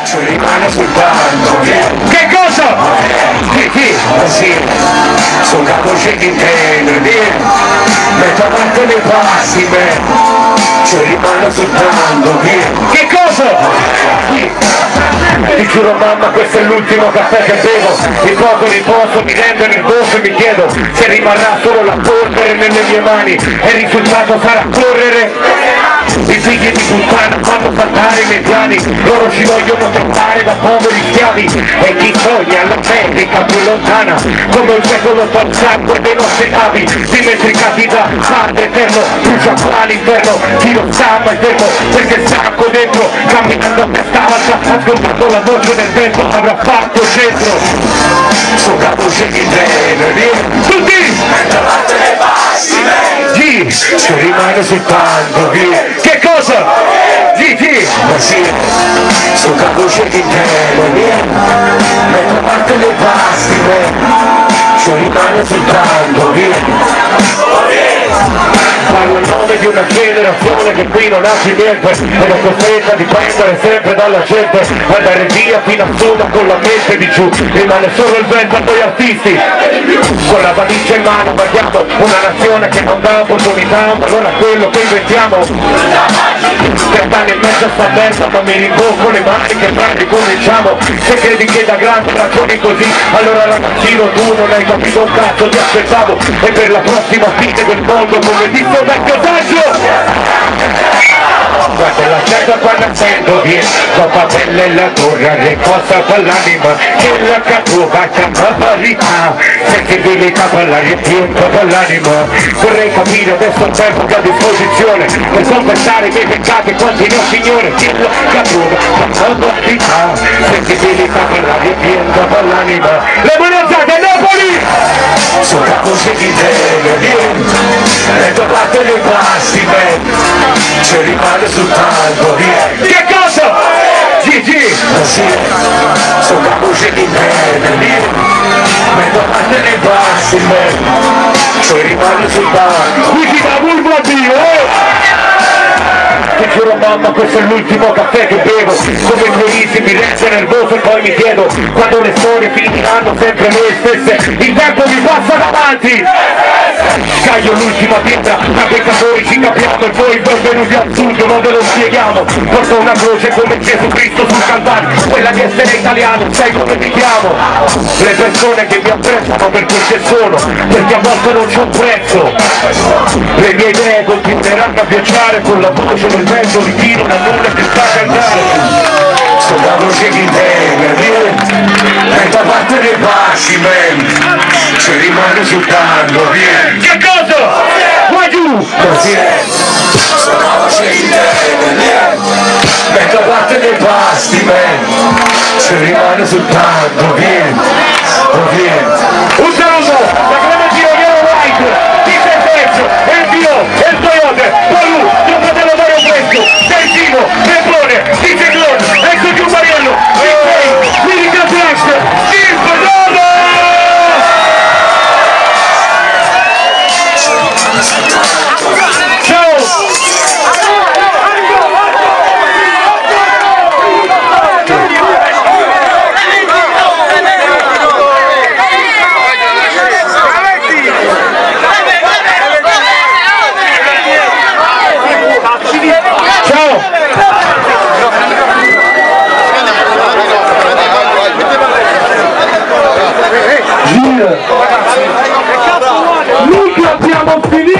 Ci rimane soltanto che cosa? Sì, sul capo scegli in treno, metto avanti le passi, ci rimane soltanto che cosa? Ti giuro mamma, questo è l'ultimo caffè che bevo, di poco riposo mi rendo nervoso e mi chiedo se rimarrà solo la polvere nelle mie mani e il risultato sarà correre. I figli di puttana fanno saltare i miei piani, loro ci vogliono trattare da poveri schiavi e chi sogna l'America più lontana come un secolo dal sangue dei nostri avi, dimenticati da Padre eterno, brucia qua all'inferno, chi lo sa ma è fermo perché stanco dentro, camminando a testa alta, ascoltando la voce del vento, avrà fatto centro. Sul capo scegli il treno, tutti! Davanti le passi, ci rimane soltanto che cosa? Ma sì, sul capo scegli il treno, metto a parte le passi, ci rimane soltanto parlo a nome di una generazione che qui non ha più niente ed è costretta a dipendere sempre dalla gente, andare via fino a solo con la mente di giù, rimane solo il vento a noi artisti, con la valigia in mano guardiamo una nazione che non dà opportunità, ma allora quello che inventiamo 30 anni e mezzo sta merda ma mi rimbocco le mani che mai ricominciamo, se credi che da grande ragioni così allora ragazzino tu non hai capito un cazzo, ti aspettavo e per la prossima fine del mondo come disse un vecchio saggio guarda la certa quando sento viene la pelle e la torre riposta per l'anima che la capuva chiama parità sensibilità per la riempienza per l'anima vorrei capire adesso il tempo che ho a disposizione per confessare i miei peccati quanti ne ho signore che la capuva chiama parità sensibilità per la riempienza per l'anima le buonasate a Napoli sul capo scegli e trovate le passi ci rimane soltanto che cosa? Ma sì, sul capo scegli e trovate le passi ci rimane soltanto qui ti dà vulva Dio ti giuro mamma, questo è l'ultimo caffè che bevo. Come due risi mi rende nervoso e poi mi chiedo quando le storie finiranno sempre le stesse. Il tempo mi passa davanti. Scaglio l'ultima pietra, da peccatori ci capiamo e poi benvenuti al sud, non ve lo spieghiamo. Porto una croce come Gesù Cristo sul calvario, quella di essere italiano, sai come mi chiamo? Le persone che mi apprezzano per quel che sono, perché a volte non c'è un prezzo. Le mie idee continueranno a viaggiare con la voce del vento di chi non ha nulla che sta a cantare. Sono la voce che da parte dei passi, man, se rimane soltanto, vieni. Che cosa? Vai giù! Così è. Sono la voce che da parte dei passi, man, se rimane soltanto, vieni. Un saluto da Clementino Piero White, di Sentenzo, e il Pio, e il Toyota, Palu, tuo fratello Mario Questo, Sergino, Pepone, di Ciclone, ecco giù Mariello, Lirica Flash, Steve Dodo! Ciao! Mica abbiamo finito!